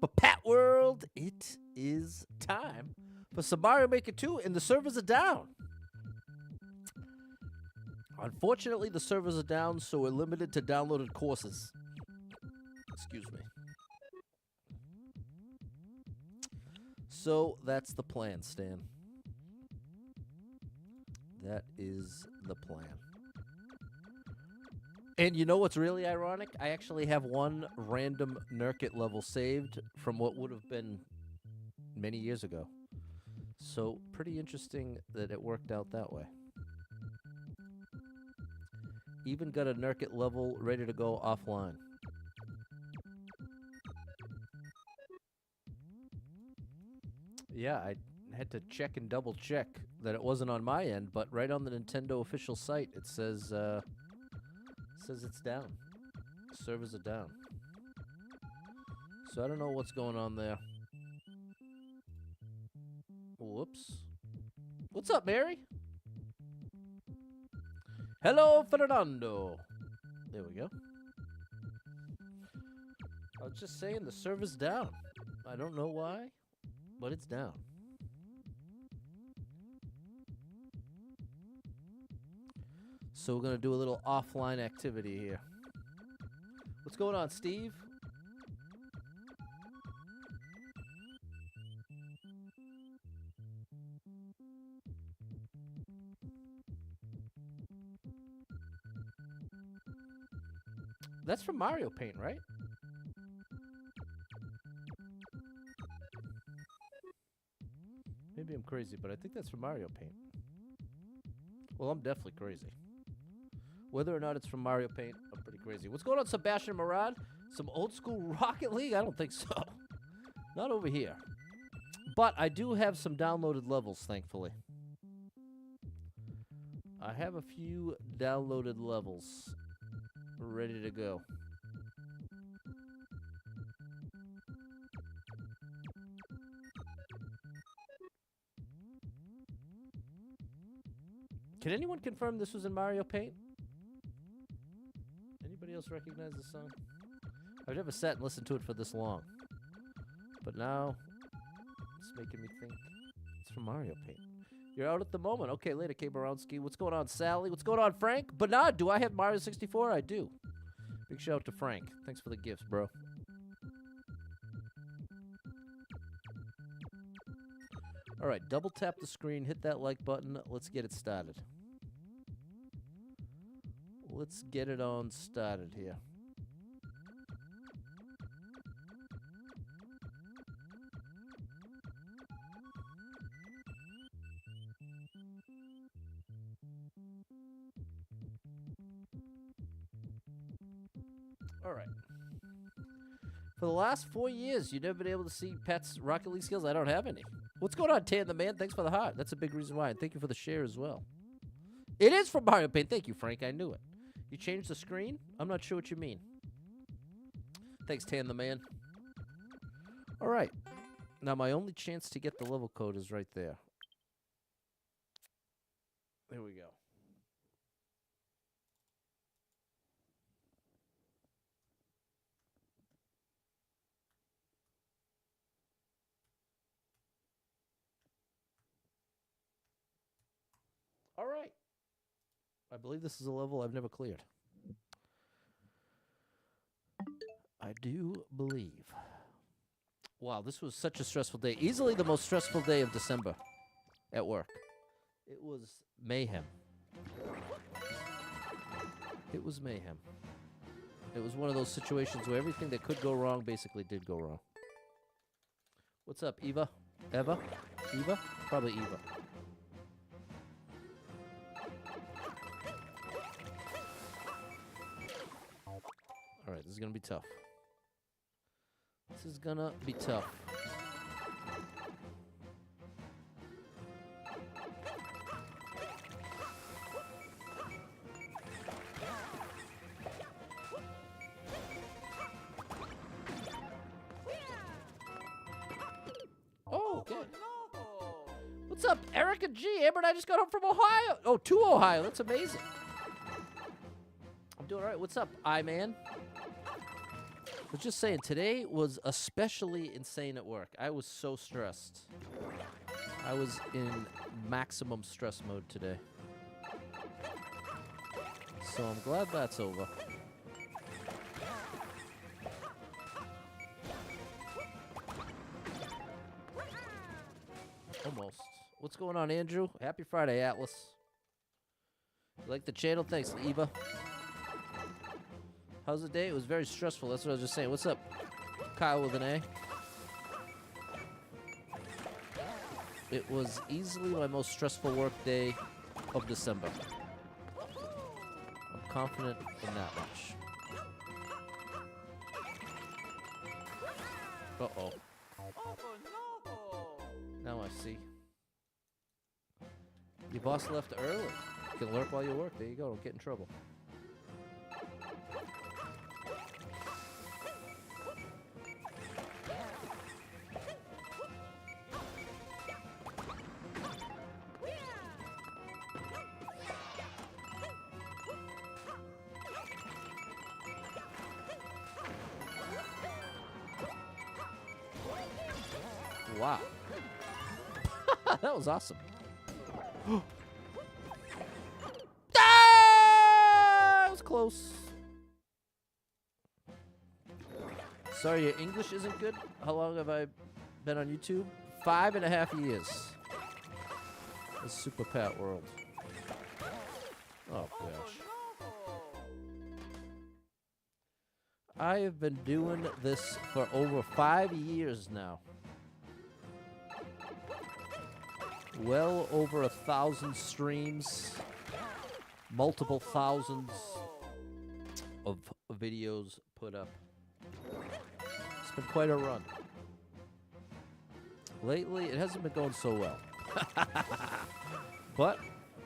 But Pat World, it is time for some Mario Maker 2, and the servers are down. Unfortunately, the servers are down, so we're limited to downloaded courses. Excuse me. So that's the plan, Stan. That is the plan. And you know what's really ironic? I actually have one random Nurkit level saved from what would have been many years ago. So pretty interesting that it worked out that way. Even got a Nurkit level ready to go offline. Yeah, I had to check and double check that it wasn't on my end, but right on the Nintendo official site it says it's down. Servers are down. So I don't know what's going on there. Whoops. What's up, Mary? Hello, Fernando. There we go. I was just saying the server's down. I don't know why, but it's down. So we're going to do a little offline activity here. What's going on, Steve? That's from Mario Paint, right? Maybe I'm crazy, but I think that's from Mario Paint. Well, I'm definitely crazy. Whether or not it's from Mario Paint, I'm pretty crazy. What's going on, Sebastian Murad? Some old school Rocket League? I don't think so. Not over here. But I do have some downloaded levels, thankfully. I have a few downloaded levels ready to go. Can anyone confirm this was in Mario Paint? Anybody else recognize this song? I've never sat and listened to it for this long. But now, it's making me think it's from Mario Paint. You're out at the moment. Okay, later, K. Baronski. What's going on, Sally? What's going on, Frank? Bernard, do I have Mario 64? I do. Big shout out to Frank. Thanks for the gifts, bro. All right, double tap the screen, hit that like button. Let's get it started. Let's get it on started here. All right. For the last 4 years, you've never been able to see Pat's Rocket League skills. I don't have any. What's going on, Tan the Man? Thanks for the heart. That's a big reason why. And thank you for the share as well. It is from Mario Paint. Thank you, Frank. I knew it. You changed the screen? I'm not sure what you mean. Thanks, Tan the Man. All right. Now, my only chance to get the level code is right there. There we go. All right. I believe this is a level I've never cleared. I do believe. Wow, this was such a stressful day. Easily the most stressful day of December at work. It was mayhem. It was mayhem. It was one of those situations where everything that could go wrong basically did go wrong. What's up, Eva? Eva? Eva? Probably Eva. All right, this is going to be tough. This is going to be tough. Oh, okay. What's up, Erica G? Amber and I just got home from Ohio. Oh, to Ohio. That's amazing. I'm doing all right. What's up, I-Man? was just saying, today was especially insane at work. I was so stressed. I was in maximum stress mode today. So I'm glad that's over. Almost. What's going on, Andrew? Happy Friday, Atlas. You like the channel? Thanks, Eva. How's the day? It was very stressful. That's what I was just saying. What's up, Kyle with an A? It was easily my most stressful work day of December. I'm confident in that much. Uh-oh. Now I see. Your boss left early. You can lurk while you work. There you go. Don't get in trouble. Wow. That was awesome. That was close. Sorry, your English isn't good? How long have I been on YouTube? 5.5 years. This Super Pat World. Oh, gosh. I have been doing this for over 5 years now. Well over 1,000 streams, multiple thousands of videos put up. It's been quite a run. Lately, it hasn't been going so well. But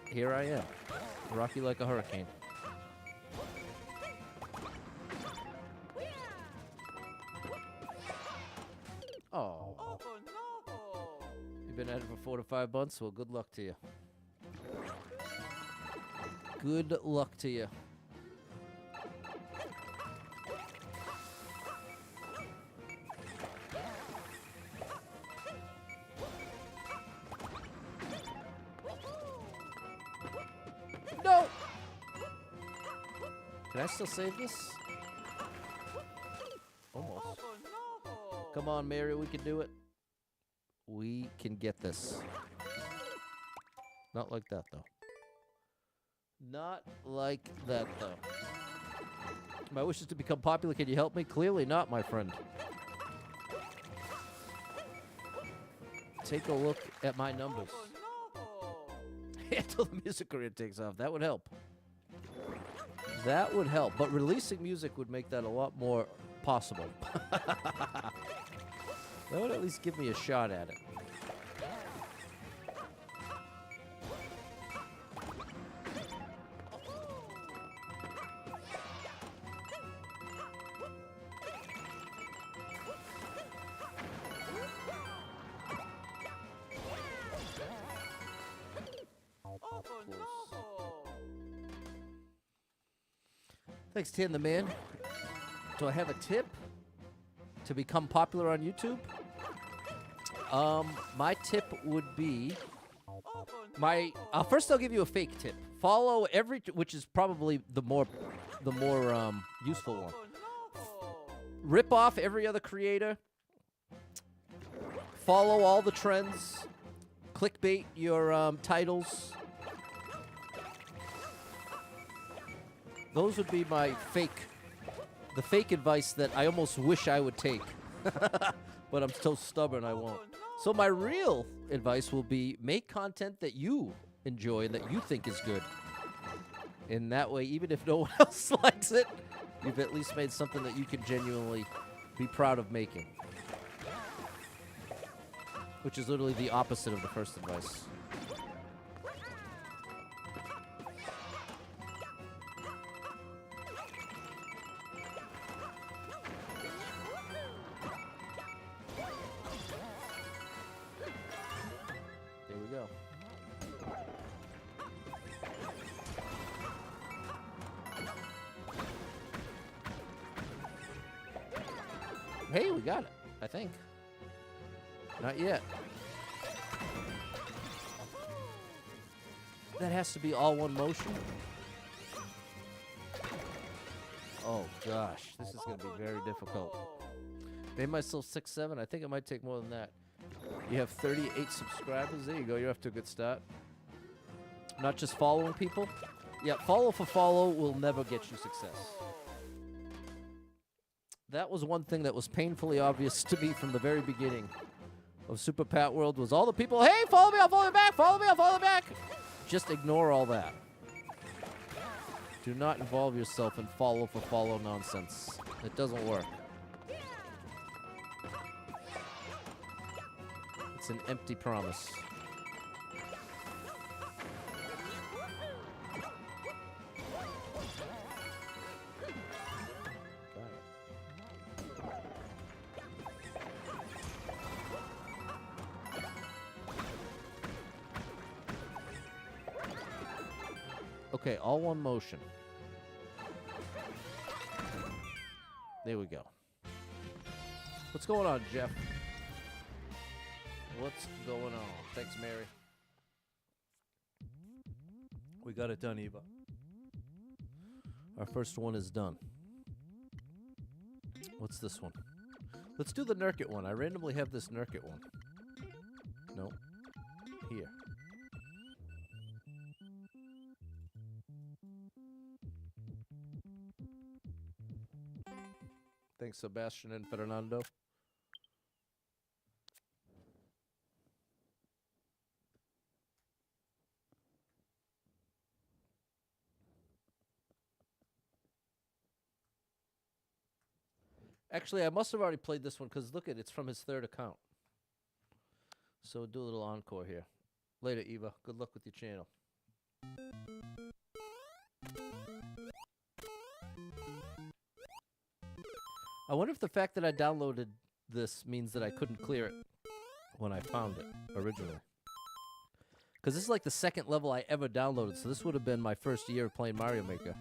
here I am, rocky like a hurricane. Oh. Been at it for 4 to 5 months. Well, good luck to you. Good luck to you. No! Can I still save this? Almost. Come on, Mary, we can do it. We can get this. Not like that, though. Not like that, though. My wish is to become popular. Can you help me? Clearly not, my friend. Take a look at my numbers. Until the music career takes off. That would help. That would help. But releasing music would make that a lot more possible. That would at least give me a shot at it. Thanks, Tan the Man. Do I have a tip to become popular on YouTube? My tip would be first I'll give you a fake tip. Follow which is probably the more useful one. Rip off every other creator. Follow all the trends. Clickbait your titles. Those would be my the fake advice that I almost wish I would take. But I'm so stubborn I won't. So my real advice will be make content that you enjoy, that you think is good. In that way, even if no one else likes it, you've at least made something that you can genuinely be proud of making. Which is literally the opposite of the first advice. There we go. Hey, we got it. I think. Not yet. That has to be all one motion. Oh, gosh. This is going to be very difficult. Made myself 6-7. I think it might take more than that. You have 38 subscribers. There you go. You're off to a good start. Not just following people. Yeah, follow for follow will never get you success. That was one thing that was painfully obvious to me from the very beginning of Super Pat World was all the people, hey, follow me, I'll follow you back, follow me, I'll follow you back. Just ignore all that. Do not involve yourself in follow for follow nonsense. It doesn't work. It's an empty promise. Okay, all one motion. There we go. What's going on, Jeff? What's going on? Thanks, Mary. We got it done, Eva. Our first one is done. What's this one? Let's do the Nurkit one. I randomly have this Nurkit one. No. Here. Thanks, Sebastian and Fernando. Actually, I must have already played this one because look at it's from his third account. So we'll do a little encore here. Later, Eva. Good luck with your channel. I wonder if the fact that I downloaded this means that I couldn't clear it when I found it originally. Because this is like the second level I ever downloaded, so this would have been my first year of playing Mario Maker,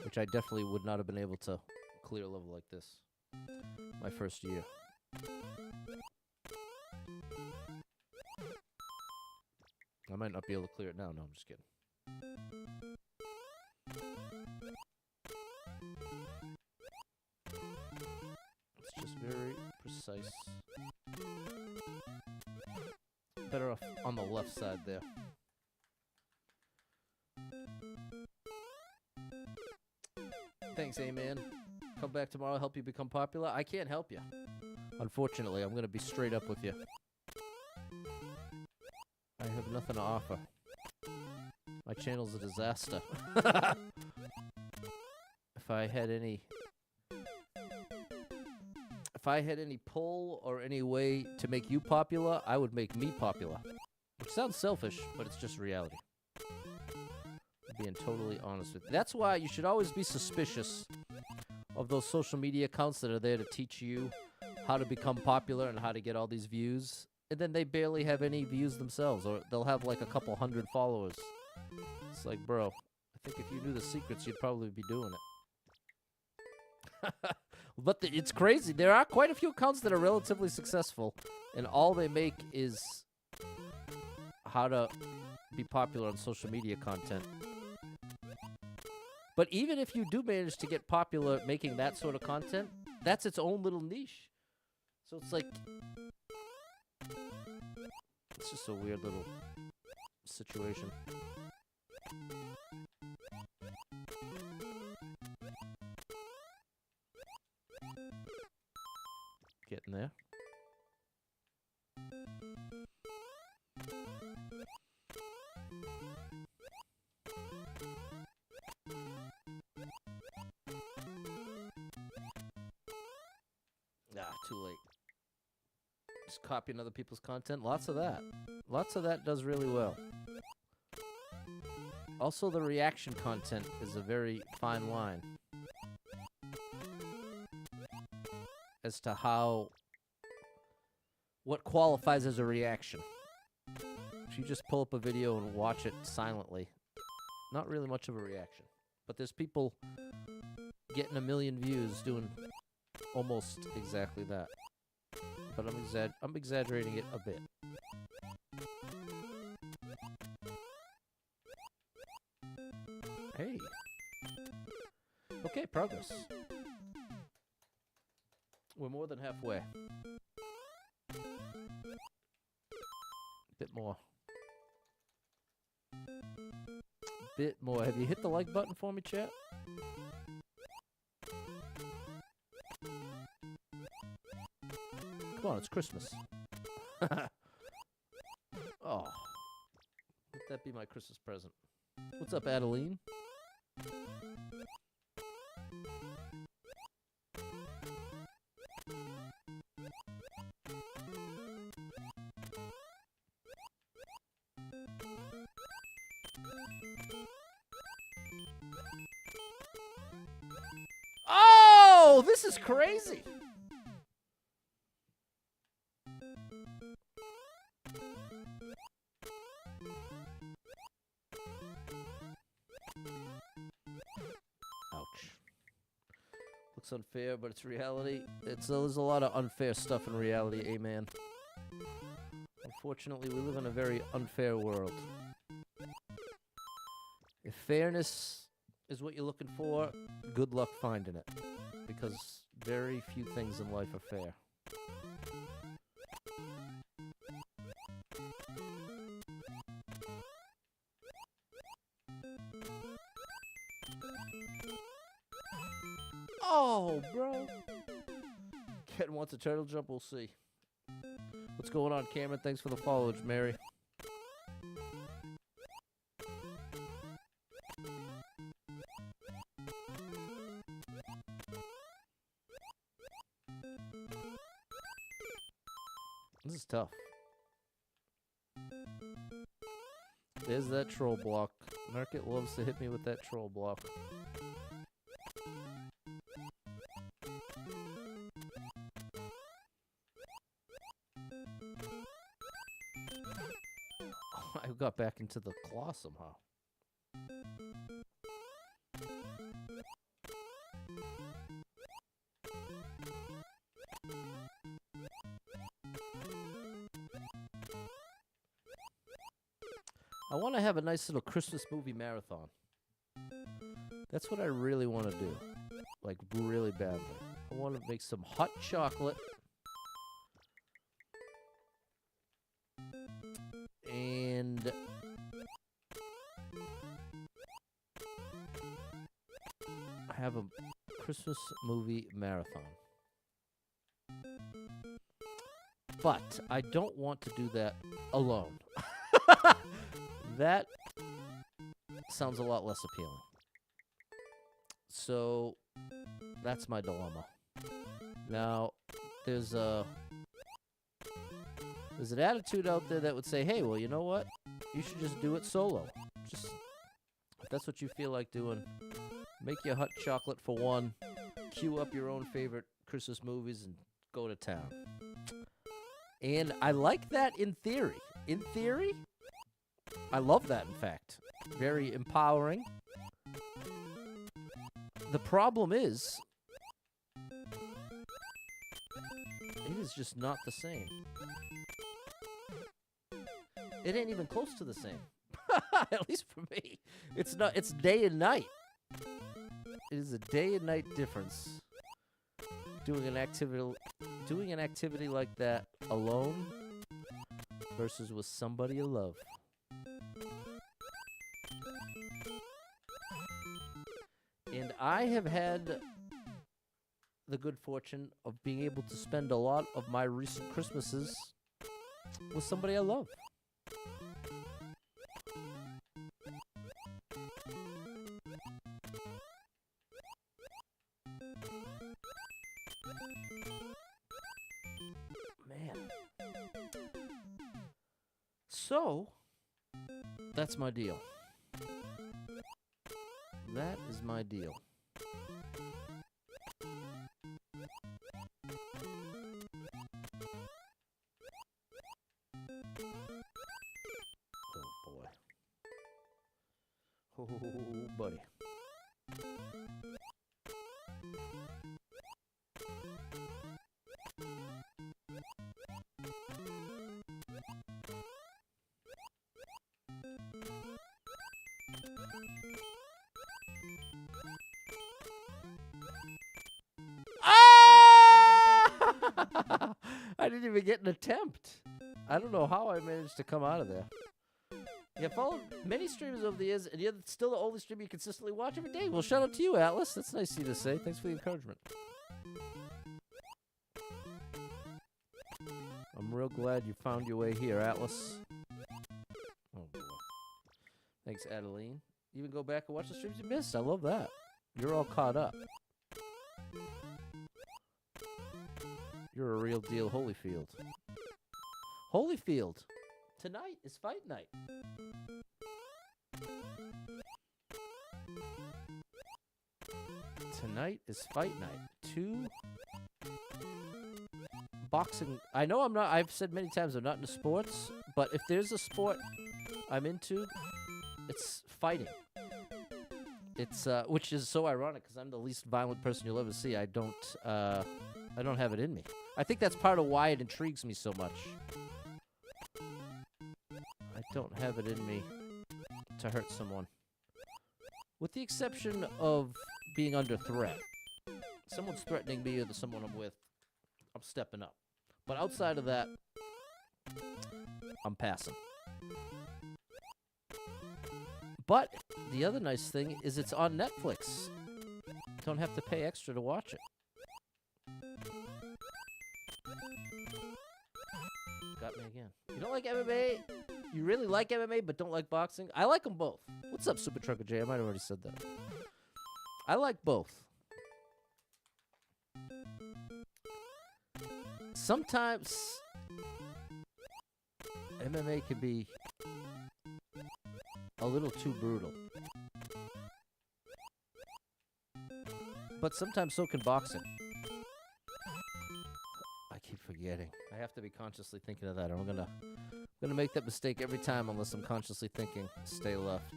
which I definitely would not have been able to clear a level like this. My first year. I might not be able to clear it now. No, I'm just kidding. It's just very precise. Better off on the left side there. Thanks, A-Man. Come back tomorrow, help you become popular. I can't help you. Unfortunately, I'm going to be straight up with you. I have nothing to offer. My channel's a disaster. If I had any pull or any way to make you popular, I would make me popular. Which sounds selfish, but it's just reality. I'm being totally honest with you. That's why you should always be suspicious of those social media accounts that are there to teach you how to become popular and how to get all these views. And then they barely have any views themselves, or they'll have like a couple hundred followers. It's like, bro, I think if you knew the secrets, you'd probably be doing it. But it's crazy. There are quite a few accounts that are relatively successful, and all they make is how to be popular on social media content. But even if you do manage to get popular making that sort of content, that's its own little niche. So it's like, it's just a weird little situation. Getting there. Too late. Just copying other people's content. Lots of that. Lots of that does really well. Also, the reaction content is a very fine line as to what qualifies as a reaction. If you just pull up a video and watch it silently, not really much of a reaction. But there's people getting 1 million views doing almost exactly that. But I'm exaggerating it a bit. Hey. Okay, progress. We're more than halfway. Bit more. Bit more. Have you hit the like button for me, chat? Come on, it's Christmas. Oh. Let that be my Christmas present. What's up, Adeline? Oh, this is crazy. Ouch. Looks unfair, but it's reality. There's a lot of unfair stuff in reality, amen. Unfortunately, we live in a very unfair world. If fairness is what you're looking for, good luck finding it. Because very few things in life are fair. Oh, bro. Ken wants a turtle jump, we'll see. What's going on, Cameron? Thanks for the followage, Mary. This is tough. There's that troll block. Market loves to hit me with that troll block. I got back into the claw somehow. I want to have a nice little Christmas movie marathon. That's what I really want to do. Like, really badly. I want to make some hot chocolate. And have a Christmas movie marathon. But I don't want to do that alone. That sounds a lot less appealing. So that's my dilemma. Now, there's an attitude out there that would say, hey, well, you know what? You should just do it solo. Just, if that's what you feel like doing, make your hot chocolate for one, queue up your own favorite Christmas movies, and go to town. And I like that in theory. In theory, I love that, in fact. Very empowering. The problem is, it is just not the same. It ain't even close to the same. At least for me. It's not. It's day and night. It is a day and night difference. Doing an activity like that alone versus with somebody you love. And I have had the good fortune of being able to spend a lot of my recent Christmases with somebody I love. Man. So, that's my deal. That is my deal. Oh, boy. Oh, buddy. didn't even get an attempt. I don't know how I managed to come out of there. Yeah, followed many streamers over the years, and you're still the only streamer you consistently watch every day. Well, shout out to you, Atlas. That's nice of you to say. Thanks for the encouragement. I'm real glad you found your way here, Atlas. Oh, boy. Thanks, Adeline. You even go back and watch the streams you missed. I love that. You're all caught up. You're a real deal, Holyfield. Holyfield. Tonight is fight night. Tonight is fight night. 2 boxing. I know I've said many times I'm not into sports, but if there's a sport I'm into, it's fighting. It's which is so ironic because I'm the least violent person you'll ever see. I don't have it in me. I think that's part of why it intrigues me so much. I don't have it in me to hurt someone. With the exception of being under threat. Someone's threatening me or someone I'm with, I'm stepping up. But outside of that, I'm passing. But the other nice thing is it's on Netflix. Don't have to pay extra to watch it. Got me again. You don't like MMA? You really like MMA but don't like boxing? I like them both. What's up, Super Trucker J? I might have already said that. I like both. Sometimes MMA can be a little too brutal. But sometimes so can boxing. I keep forgetting. I have to be consciously thinking of that. I'm gonna make that mistake every time unless I'm consciously thinking stay left.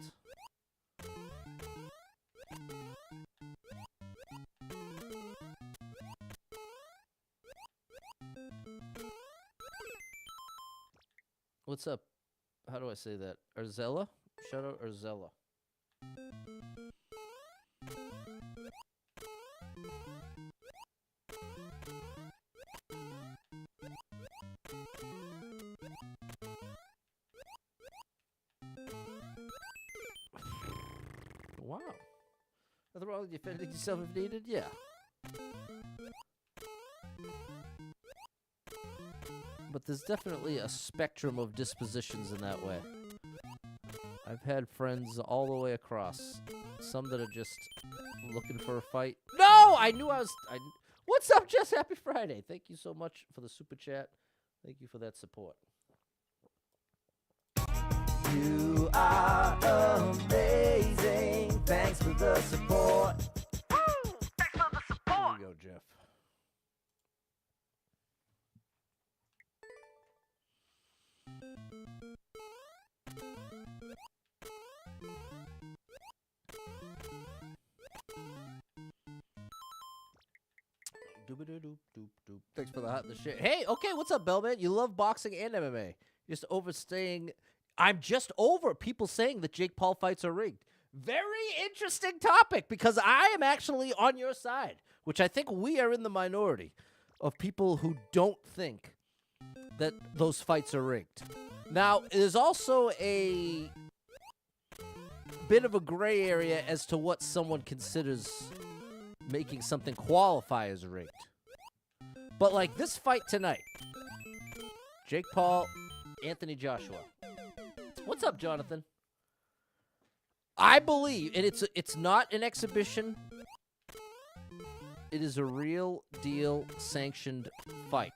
What's up? How do I say that? Urzella? Shout out Urzella. Wow. Nothing wrong with defending yourself if needed? Yeah. But there's definitely a spectrum of dispositions in that way. I've had friends all the way across. Some that are just looking for a fight. No! I knew I was... What's up, Jess? Happy Friday. Thank you so much for the super chat. Thank you for that support. You are amazing. Thanks for the support. Thanks for the support. There you go, Jeff. Thanks for the hot and the shit. Hey, okay, what's up, Bellman? You love boxing and MMA. You're just overstaying. I'm just over people saying that Jake Paul fights are rigged. Very interesting topic because I am actually on your side, which I think we are in the minority of people who don't think that those fights are rigged. Now, there's also a bit of a gray area as to what someone considers making something qualify as rigged. But like this fight tonight, Jake Paul, Anthony Joshua. What's up, Jonathan? I believe, and it's not an exhibition. It is a real deal sanctioned fight.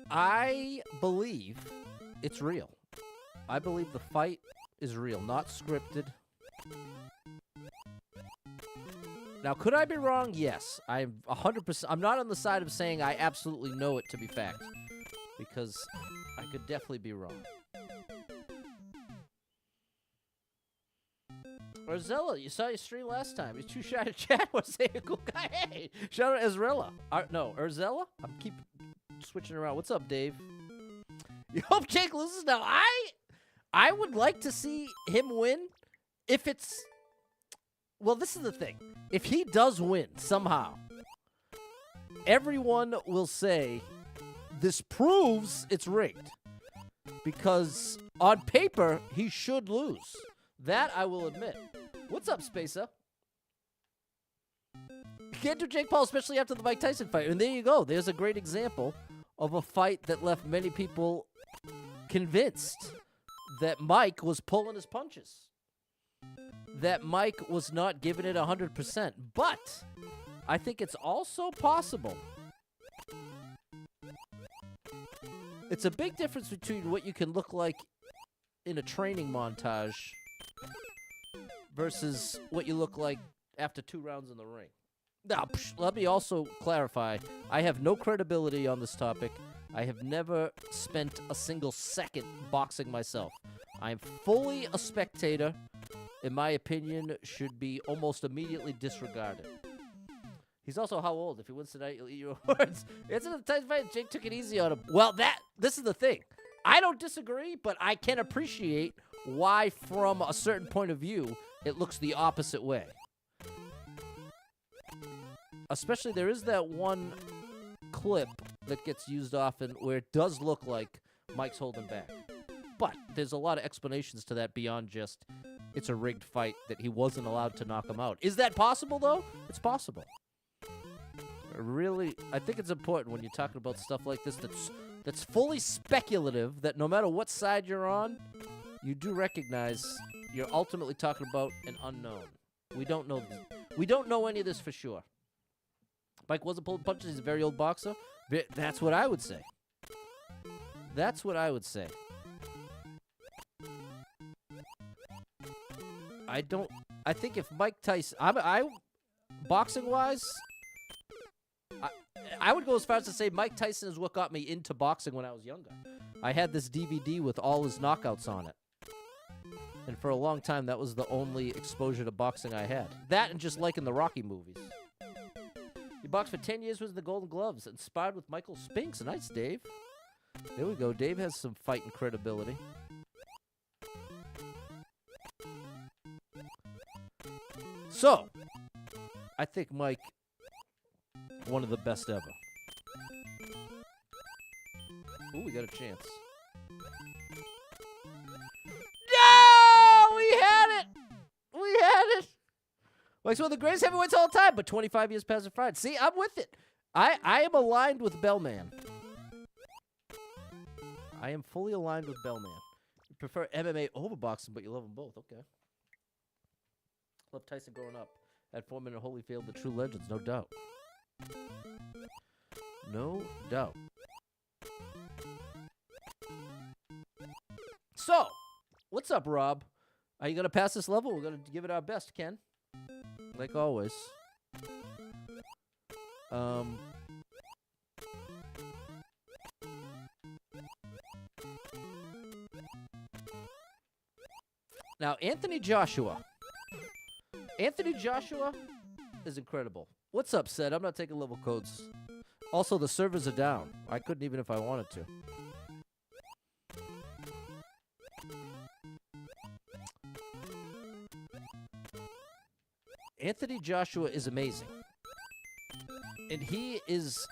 I believe it's real. I believe the fight is real, not scripted. Now, could I be wrong? Yes. I'm 100%. I'm not on the side of saying I absolutely know it to be fact, because I could definitely be wrong. Urzella, you saw your stream last time. You're too shy to chat. Was say a cool guy? Hey, shout out Ezrella. No, Urzella? I'm keep switching around. What's up, Dave? You hope Jake loses? Now, I would like to see him win if it's Well, this is the thing. If he does win somehow, everyone will say this proves it's rigged. Because on paper, he should lose. That I will admit. What's up, Spacer? Can't do Jake Paul, especially after the Mike Tyson fight. And there you go. There's a great example of a fight that left many people convinced that Mike was pulling his punches. That Mike was not giving it 100%. But I think it's also possible. It's a big difference between what you can look like in a training montage versus what you look like after 2 rounds in the ring. Now, let me also clarify. I have no credibility on this topic. I have never spent a single second boxing myself. I'm fully a spectator. In my opinion, should be almost immediately disregarded. He's also how old? If he wins tonight, he'll eat your words. Answer the Tyson fight. Jake took it easy on him. Well, this is the thing. I don't disagree, but I can appreciate why, from a certain point of view, it looks the opposite way. Especially, there is that one clip that gets used often where it does look like Mike's holding back. But there's a lot of explanations to that beyond just it's a rigged fight that he wasn't allowed to knock him out. Is that possible, though? It's possible. Really, I think it's important when you're talking about stuff like this that's fully speculative, that no matter what side you're on, you do recognize you're ultimately talking about an unknown. We don't know. We don't know any of this for sure. Mike wasn't pulling punches. He's a very old boxer. That's what I would say. That's what I would say. I think if Mike Tyson, boxing-wise, I would go as far as to say Mike Tyson is what got me into boxing when I was younger. I had this DVD with all his knockouts on it. And for a long time, that was the only exposure to boxing I had. That and just liking the Rocky movies. He boxed for 10 years, was in the Golden Gloves, inspired with Michael Spinks. Nice, Dave. There we go. Dave has some fighting credibility. So, I think Mike, one of the best ever. Ooh, we got a chance. No! We had it! We had it! Mike's one of the greatest heavyweights of all time, but 25 years past the fight. See, I'm with it. I am aligned with Bellman. I am fully aligned with Bellman. You prefer MMA over boxing, but you love them both. Okay. Love Tyson growing up. At Foreman and Holyfield, the true legends, no doubt. No doubt. So, what's up, Rob? Are you going to pass this level? We're going to give it our best, Ken. Like always. Now, Anthony Joshua. Anthony Joshua is incredible. What's up, Seth? I'm not taking level codes. Also, the servers are down. I couldn't even if I wanted to. Anthony Joshua is amazing. And he is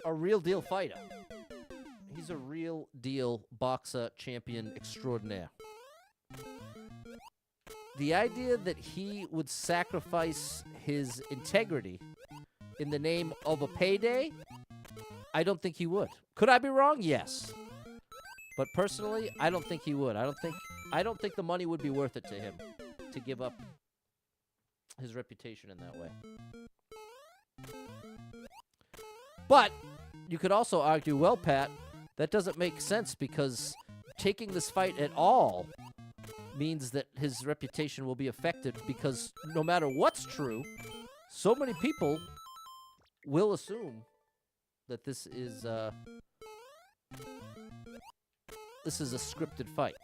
a real deal fighter. He's a real deal boxer champion extraordinaire. The idea that he would sacrifice his integrity in the name of a payday, I don't think he would. Could I be wrong? Yes. But personally, I don't think he would. I don't think the money would be worth it to him to give up his reputation in that way. But you could also argue, well, Pat, that doesn't make sense because taking this fight at all means that his reputation will be affected because no matter what's true, so many people will assume that this is a scripted fight.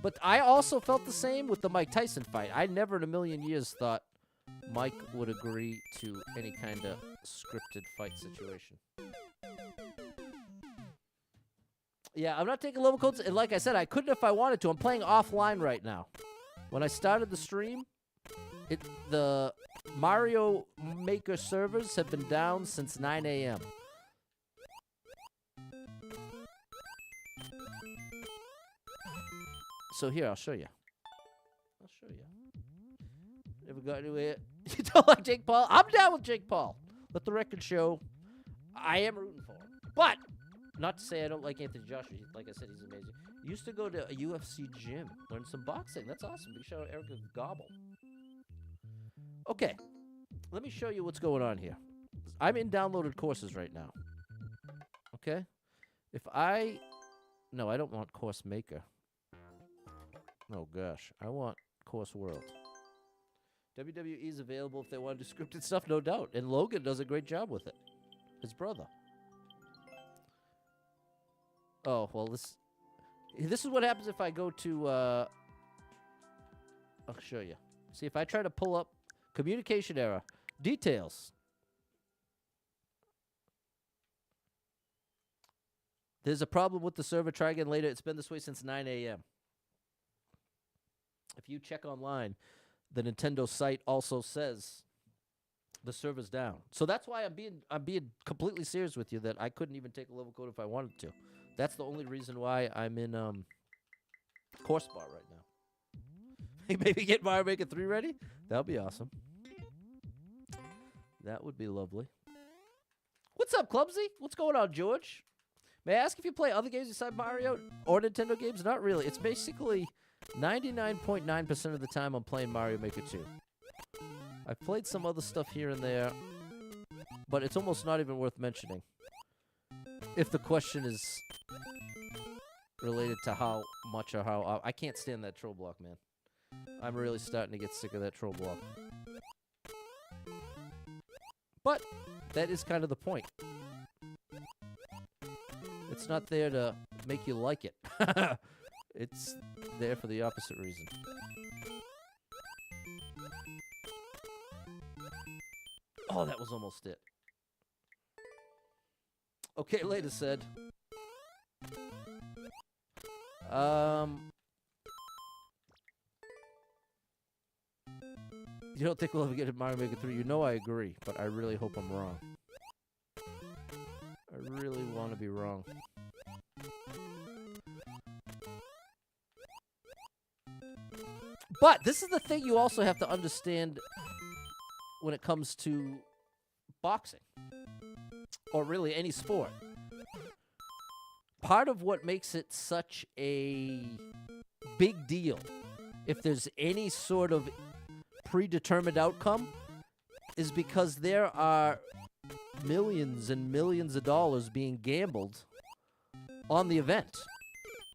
But I also felt the same with the Mike Tyson fight. I never in a million years thought Mike would agree to any kind of scripted fight situation. Yeah, I'm not taking level codes. And like I said, I couldn't if I wanted to. I'm playing offline right now. When I started the stream, the Mario Maker servers have been down since 9 a.m. So here, I'll show you. Never got anywhere. You don't like Jake Paul? I'm down with Jake Paul. Let the record show I am rooting for him. But, not to say I don't like Anthony Joshua. Like I said, he's amazing. Used to go to a UFC gym, learn some boxing. That's awesome. Big shout out Erica Gobble. Okay, let me show you what's going on here. I'm in downloaded courses right now. Okay? No, I don't want Course Maker. Oh, gosh. I want Course World. WWE is available if they want to do scripted stuff, no doubt. And Logan does a great job with it. His brother. Oh, well, this is what happens if I go to, I'll show you. See, if I try to pull up communication error, details. There's a problem with the server. Try again later. It's been this way since 9 a.m. If you check online, the Nintendo site also says the server's down. So that's why I'm being completely serious with you that I couldn't even take a level code if I wanted to. That's the only reason why I'm in Course Bar right now. Maybe get Mario Maker 3 ready? That would be awesome. That would be lovely. What's up, Clumsy? What's going on, George? May I ask if you play other games besides Mario or Nintendo games? Not really. It's basically 99.9% of the time I'm playing Mario Maker 2. I've played some other stuff here and there, but it's almost not even worth mentioning. If the question is related to how much or how... I can't stand that troll block, man. I'm really starting to get sick of that troll block. But that is kind of the point. It's not there to make you like it. It's there for the opposite reason. Oh, that was almost it. Okay, later said. You don't think we'll ever get to Mario Maker 3? You know I agree, but I really hope I'm wrong. I really want to be wrong. But this is the thing you also have to understand when it comes to boxing, or really any sport. Part of what makes it such a big deal, if there's any sort of predetermined outcome, is because there are millions and millions of dollars being gambled on the event,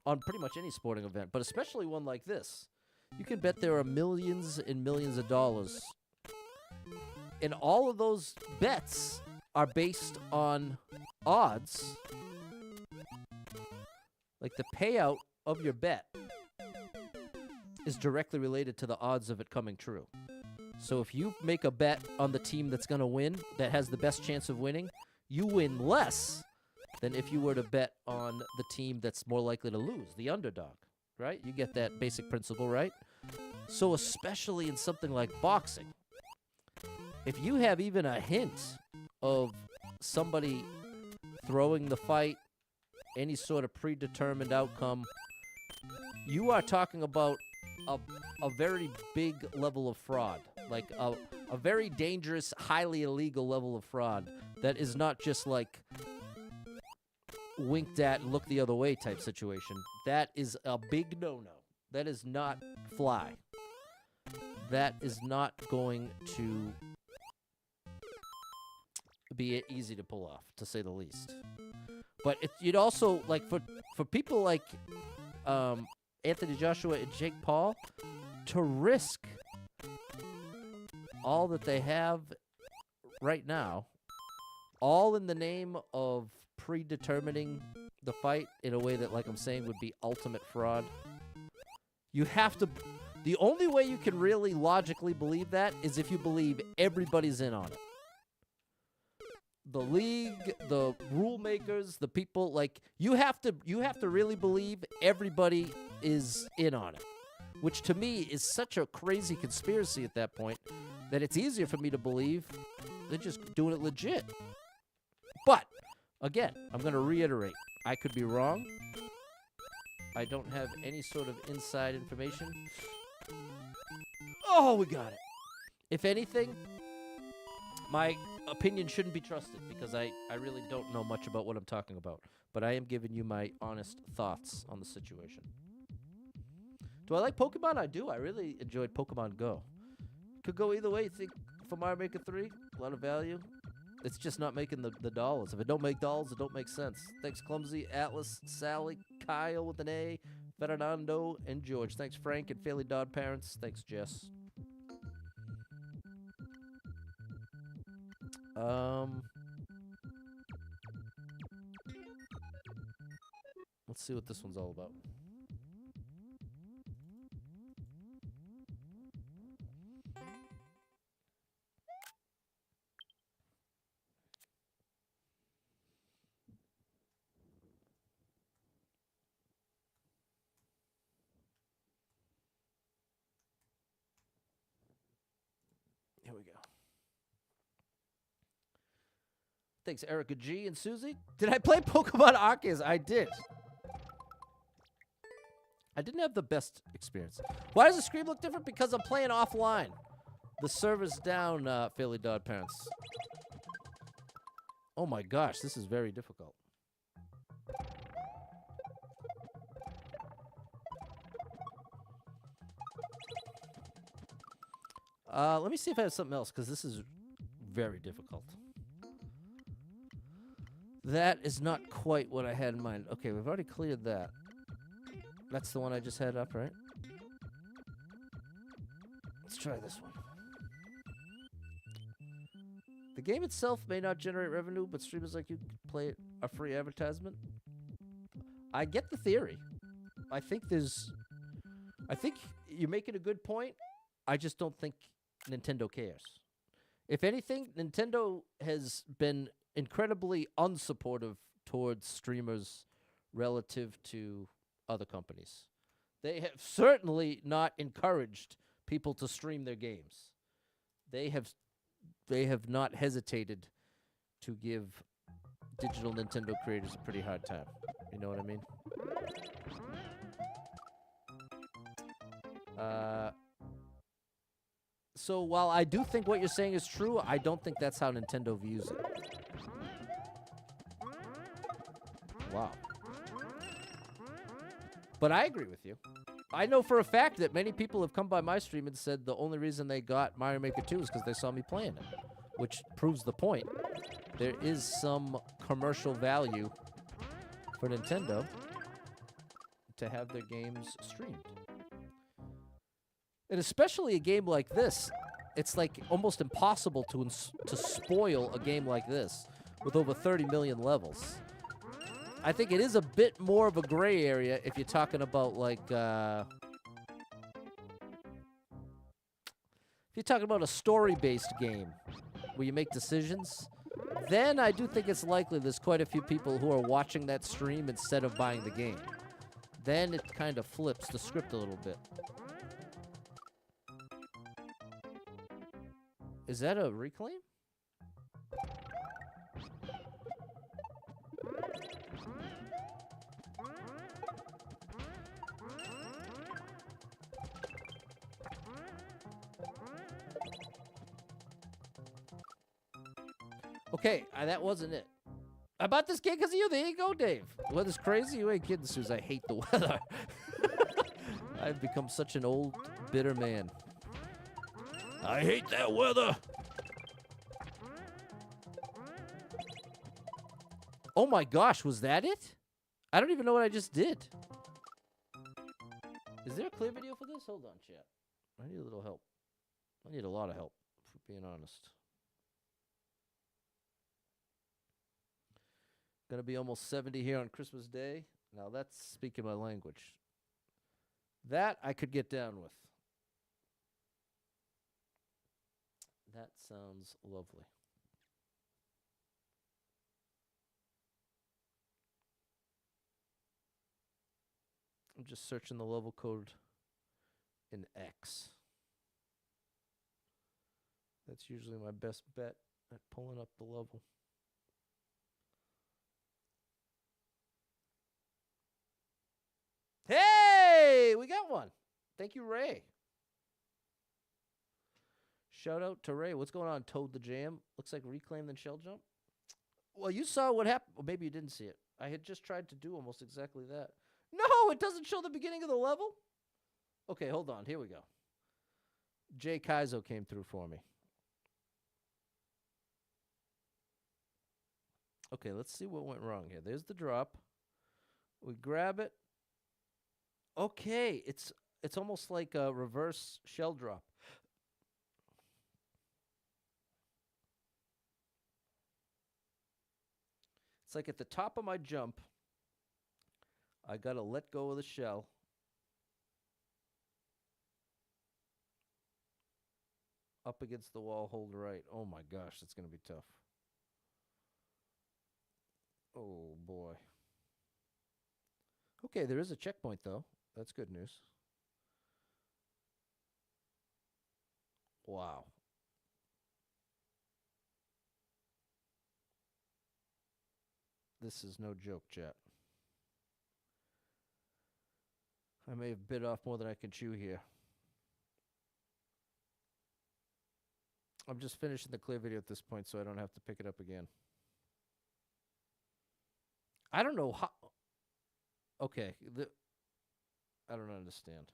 on pretty much any sporting event, but especially one like this. You can bet there are millions and millions of dollars. And all of those bets are based on odds. Like the payout of your bet is directly related to the odds of it coming true. So if you make a bet on the team that's going to win, that has the best chance of winning, you win less than if you were to bet on the team that's more likely to lose, the underdog. Right? You get that basic principle, right? So especially in something like boxing, if you have even a hint of somebody throwing the fight, any sort of predetermined outcome, you are talking about a very big level of fraud, like a very dangerous, highly illegal level of fraud that is not just like winked at and look the other way type situation. That is a big no-no. That is not fly. That is not going to be easy to pull off, to say the least. But you'd also, like, for people like Anthony Joshua and Jake Paul, to risk all that they have right now, all in the name of predetermining the fight in a way that, like I'm saying, would be ultimate fraud. You have to... The only way you can really logically believe that is if you believe everybody's in on it. the league, the rule makers, the people, like you have to really believe everybody is in on it, which to me is such a crazy conspiracy at that point that it's easier for me to believe they're just doing it legit. But again, I'm going to reiterate, I could be wrong. I don't have any sort of inside information. Oh, we got it. If anything, my opinion shouldn't be trusted because I really don't know much about what I'm talking about. But I am giving you my honest thoughts on the situation. Do I like Pokemon? I do. I really enjoyed Pokemon Go. Could go either way. You think for Mario Maker 3, a lot of value. It's just not making the dollars. If it don't make dollars, it don't make sense. Thanks, Clumsy, Atlas, Sally, Kyle with an A, Fernando, and George. Thanks, Frank and Fairly Dodd Parents. Thanks, Jess. Let's see what this one's all about. Here we go. Thanks, Erica G and Susie. Did I play Pokemon Arceus? I did. I didn't have the best experience. Why does the screen look different? Because I'm playing offline. The server's down, Fairly Dodd Parents. Oh my gosh, this is very difficult. Let me see if I have something else, because this is very difficult. That is not quite what I had in mind. Okay, we've already cleared that. That's the one I just had up, right? Let's try this one. The game itself may not generate revenue, but streamers like you can play it a free advertisement. I get the theory. I think you're making a good point. I just don't think Nintendo cares. If anything, Nintendo has been incredibly unsupportive towards streamers relative to other companies. They have certainly not encouraged people to stream their games. They have not hesitated to give digital Nintendo creators a pretty hard time. You know what I mean? So while I do think what you're saying is true, I don't think that's how Nintendo views it. Wow. But I agree with you. I know for a fact that many people have come by my stream and said the only reason they got Mario Maker 2 is because they saw me playing it, which proves the point. There is some commercial value for Nintendo to have their games streamed. And especially a game like this, it's like almost impossible to spoil a game like this with over 30 million levels. I think it is a bit more of a gray area if you're talking about like if you're talking about a story-based game where you make decisions, then I do think it's likely there's quite a few people who are watching that stream instead of buying the game. Then it kind of flips the script a little bit. Is that a reclaim? Okay, that wasn't it. I bought this game because of you. There you go, Dave. The weather's crazy. You ain't kidding, Suze. I hate the weather. I've become such an old, bitter man. I hate that weather. Oh my gosh, was that it? I don't even know what I just did. Is there a clear video for this? Hold on, chat. I need a little help. I need a lot of help, for being honest. Gonna be almost 70 here on Christmas Day. Now that's speaking my language. That I could get down with. That sounds lovely. I'm just searching the level code in X. That's usually my best bet at pulling up the level. Hey, we got one. Thank you, Ray. Shout out to Ray. What's going on, Toad the Jam? Looks like Reclaim then Shell Jump. Well, you saw what happened. Well, maybe you didn't see it. I had just tried to do almost exactly that. No, it doesn't show the beginning of the level. Okay, hold on. Here we go. Jay Kaizo came through for me. Okay, let's see what went wrong here. There's the drop. We grab it. Okay, it's almost like a reverse shell drop. It's like at the top of my jump, I got to let go of the shell. Up against the wall, hold right. Oh my gosh, that's going to be tough. Oh boy. Okay, there is a checkpoint though. That's good news. Wow. This is no joke, chat. I may have bit off more than I can chew here. I'm just finishing the clear video at this point so I don't have to pick it up again. I don't know how... Okay, I don't understand.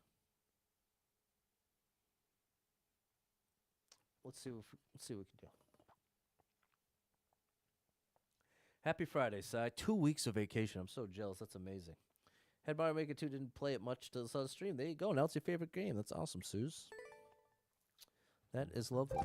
Let's see what we can do. Happy Friday, Si. 2 weeks of vacation. I'm so jealous. That's amazing. Head Mario Maker 2 didn't play it much to the stream. There you go. Now it's your favorite game. That's awesome, Suze. That is lovely.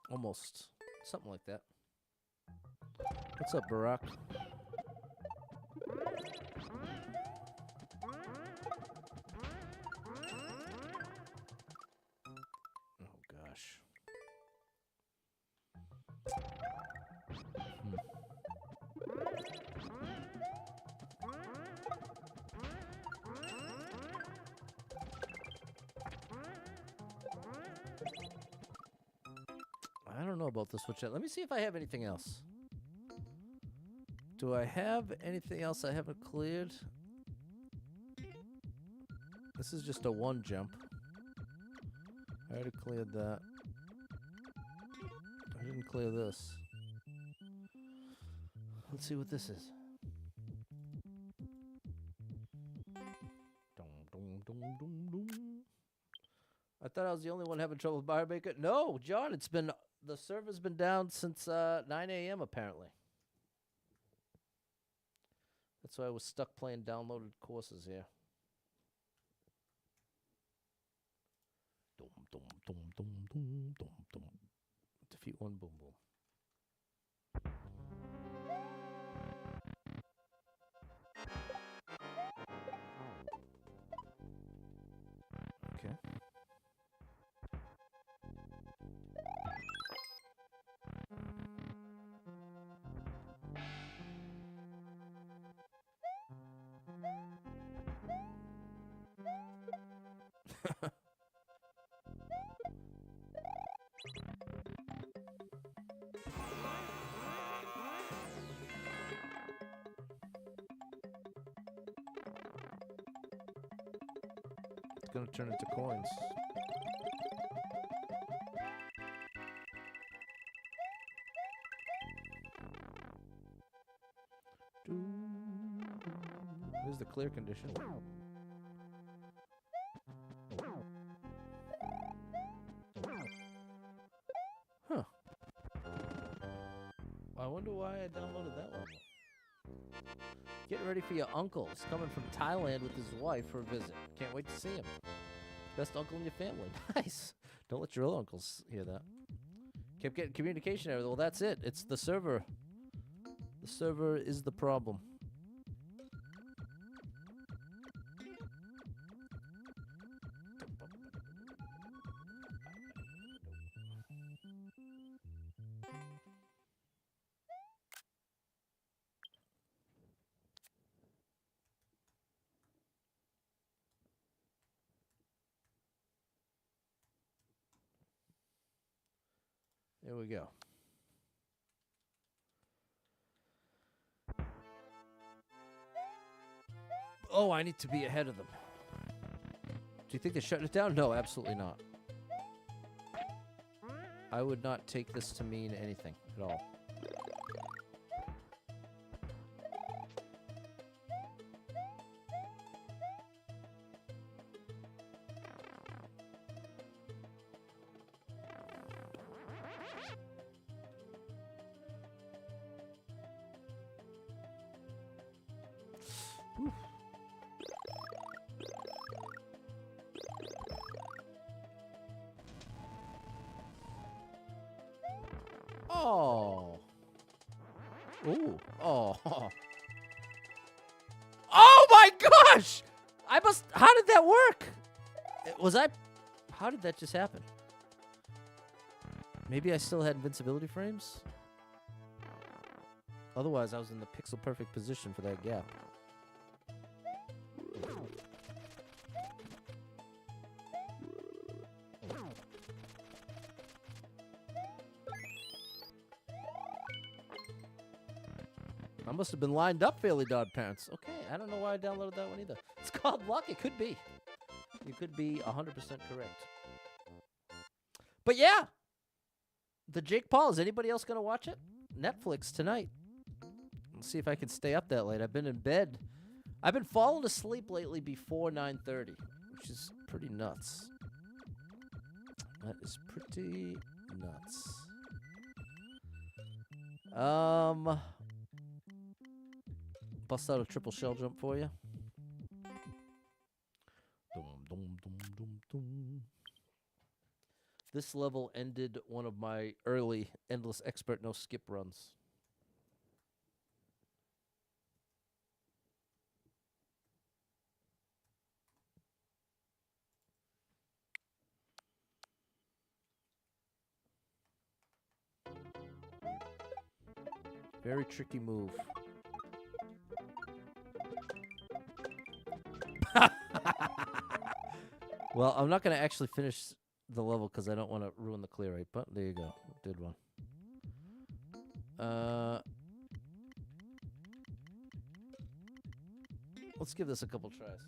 Almost. Something like that. What's up, Barack? Oh, gosh. I don't know about this switch. Let me see if I have anything else. Do I have anything else I haven't cleared? This is just a one jump. I already cleared that. I didn't clear this. Let's see what this is. I thought I was the only one having trouble with Mario Maker. No, John, the server's been down since 9 a.m. apparently. That's why I was stuck playing downloaded courses here. Defeat one, boom, boom. Okay. It's gonna turn into coins. Here's the clear condition. Huh. I wonder why I downloaded that one. Getting ready for your uncle. He's coming from Thailand with his wife for a visit. Can't wait to see him. Best uncle in your family. Nice. Don't let your other uncles hear that. Kept getting communication error. Well, that's it. It's the server. The server is the problem. There we go. Oh, I need to be ahead of them. Do you think they're shutting it down? No, absolutely not. I would not take this to mean anything at all. Oh. Ooh. Oh. Oh my gosh! I must. How did that work? Was I? How did that just happen? Maybe I still had invincibility frames? Otherwise, I was in the pixel perfect position for that gap. I must have been lined up, Fairly Dog Parents. Okay, I don't know why I downloaded that one either. It's called luck. It could be. You could be 100% correct. But yeah, the Jake Paul. Is anybody else going to watch it? Netflix tonight. Let's see if I can stay up that late. I've been in bed. I've been falling asleep lately before 9:30, which is pretty nuts. That is pretty nuts. Bust out a triple shell jump for you. Dum, dum, dum, dum, dum. This level ended one of my early Endless Expert No Skip runs. Very tricky move. Well, I'm not going to actually finish the level because I don't want to ruin the clear rate, but there you go. Did one. Let's give this a couple tries.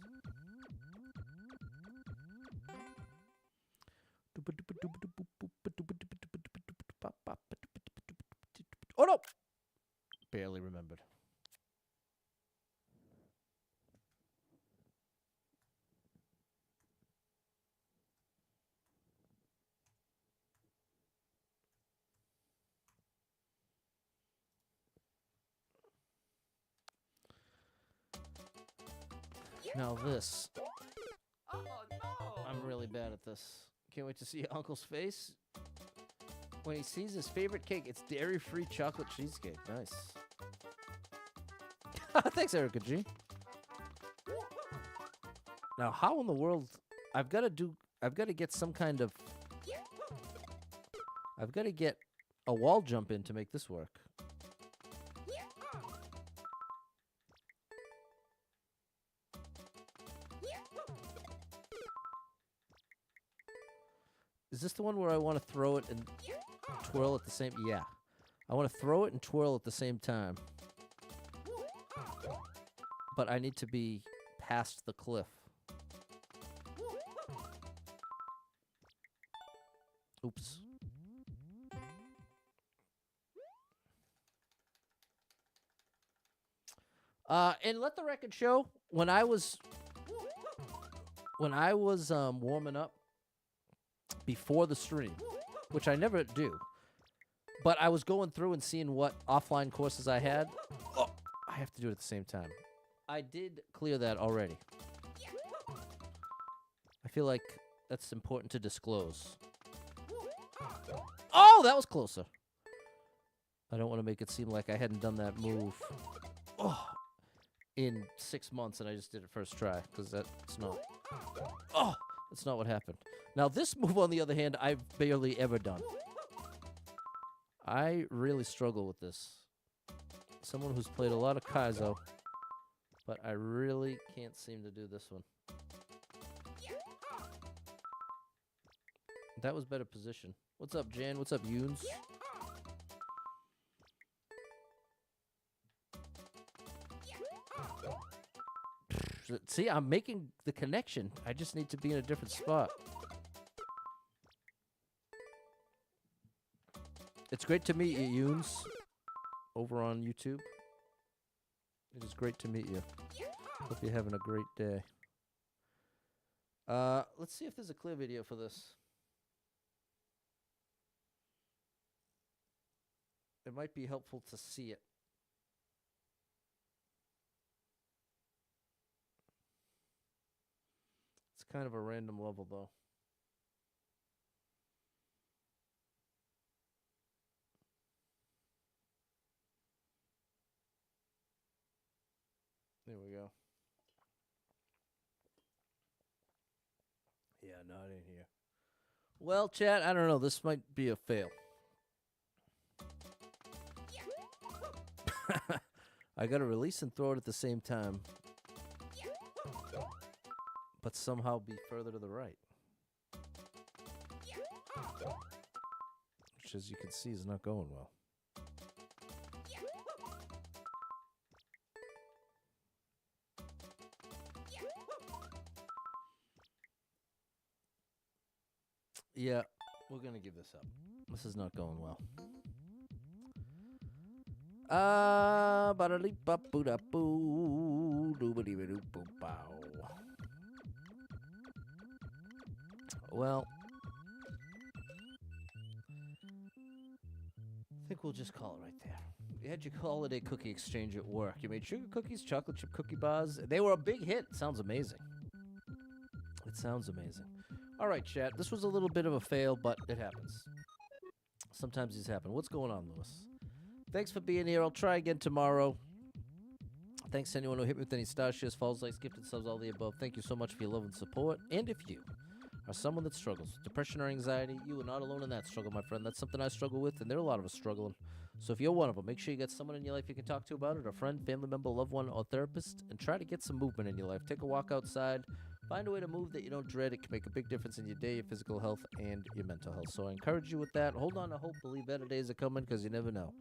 Oh, no! Barely remembered. Now this. Oh, no. I'm really bad at this. Can't wait to see Uncle's face when he sees his favorite cake. It's dairy-free chocolate cheesecake. Nice. Thanks, Erica G. Now, how in the world? I've got to get some kind of. I've got to get a wall jump in to make this work. Is this the one where I want to throw it and twirl at the same? Yeah. I want to throw it and twirl at the same time. But I need to be past the cliff. Oops. And let the record show, when I was warming up before the stream, which I never do, but I was going through and seeing what offline courses I had. Oh, I have to do it at the same time. I did clear that already. I feel like that's important to disclose. Oh, that was closer. I don't want to make it seem like I hadn't done that move in 6 months and I just did it first try, because that's not. Oh, that's not what happened. Now, this move, on the other hand, I've barely ever done. I really struggle with this. Someone who's played a lot of Kaizo, but I really can't seem to do this one. That was better position. What's up, Jan? What's up, Yoons? See, I'm making the connection. I just need to be in a different spot. It's great to meet you, Yoons, over on YouTube. It is great to meet you. Hope you're having a great day. Let's see if there's a clear video for this. It might be helpful to see it. It's kind of a random level, though. There we go. Yeah, no, I didn't hear. Well, chat, I don't know. This might be a fail. I got to release and throw it at the same time, but somehow be further to the right. Which, as you can see, is not going well. Yeah, we're going to give this up. This is not going well. Well, I think we'll just call it right there. You had your holiday cookie exchange at work. You made sugar cookies, chocolate chip cookie bars. They were a big hit. Sounds amazing. It sounds amazing. All right, chat. This was a little bit of a fail, but it happens. Sometimes these happen. What's going on, Lewis? Thanks for being here. I'll try again tomorrow. Thanks to anyone who hit me with any star shares, falls likes, gifted subs, all the above. Thank you so much for your love and support. And if you are someone that struggles with depression or anxiety, you are not alone in that struggle, my friend. That's something I struggle with, and there are a lot of us struggling. So if you're one of them, make sure you get someone in your life you can talk to about it, a friend, family member, loved one, or therapist, and try to get some movement in your life. Take a walk outside. Find a way to move that you don't dread. It can make a big difference in your day, your physical health, and your mental health. So I encourage you with that. Hold on to hope. Believe better days are coming, because you never know.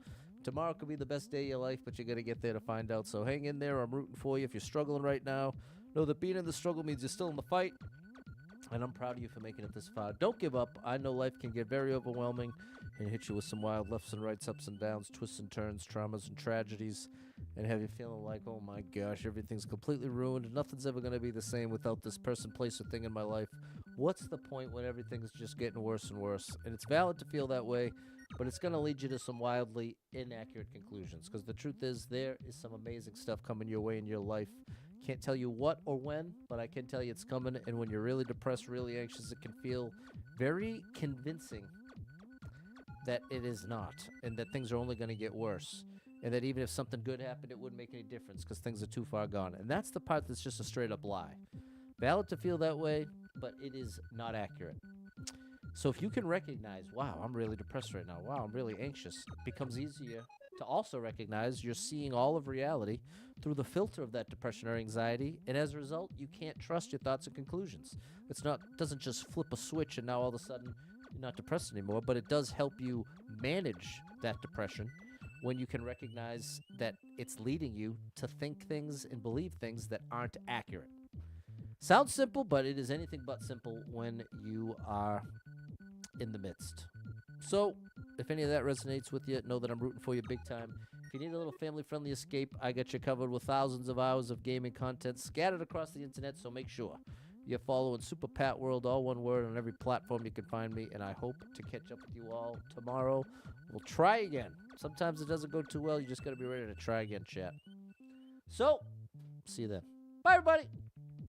Tomorrow could be the best day of your life, but you got to get there to find out. So hang in there. I'm rooting for you. If you're struggling right now, know that being in the struggle means you're still in the fight. And I'm proud of you for making it this far. Don't give up. I know life can get very overwhelming and hit you with some wild lefts and rights, ups and downs, twists and turns, traumas and tragedies, and have you feeling like, oh my gosh, everything's completely ruined. Nothing's ever going to be the same without this person, place, or thing in my life. What's the point when everything's just getting worse and worse? And it's valid to feel that way, but it's going to lead you to some wildly inaccurate conclusions, because the truth is there is some amazing stuff coming your way in your life. Can't tell you what or when, but I can tell you it's coming. And when you're really depressed, really anxious, it can feel very convincing that it is not, and that things are only going to get worse, and that even if something good happened, it wouldn't make any difference because things are too far gone. And that's the part that's just a straight up lie. Valid to feel that way, but it is not accurate. So if you can recognize, wow, I'm really depressed right now, wow, I'm really anxious, it becomes easier to also recognize you're seeing all of reality through the filter of that depression or anxiety, and as a result, you can't trust your thoughts and conclusions. Doesn't just flip a switch and now all of a sudden you're not depressed anymore, but it does help you manage that depression when you can recognize that it's leading you to think things and believe things that aren't accurate. Sounds simple, but it is anything but simple when you are in the midst. So, if any of that resonates with you, know that I'm rooting for you big time. If you need a little family-friendly escape, I got you covered with thousands of hours of gaming content scattered across the internet, so make sure you're following Super Pat World, all one word, on every platform you can find me, and I hope to catch up with you all tomorrow. We'll try again. Sometimes it doesn't go too well. You just got to be ready to try again, chat. So, see you then. Bye, everybody.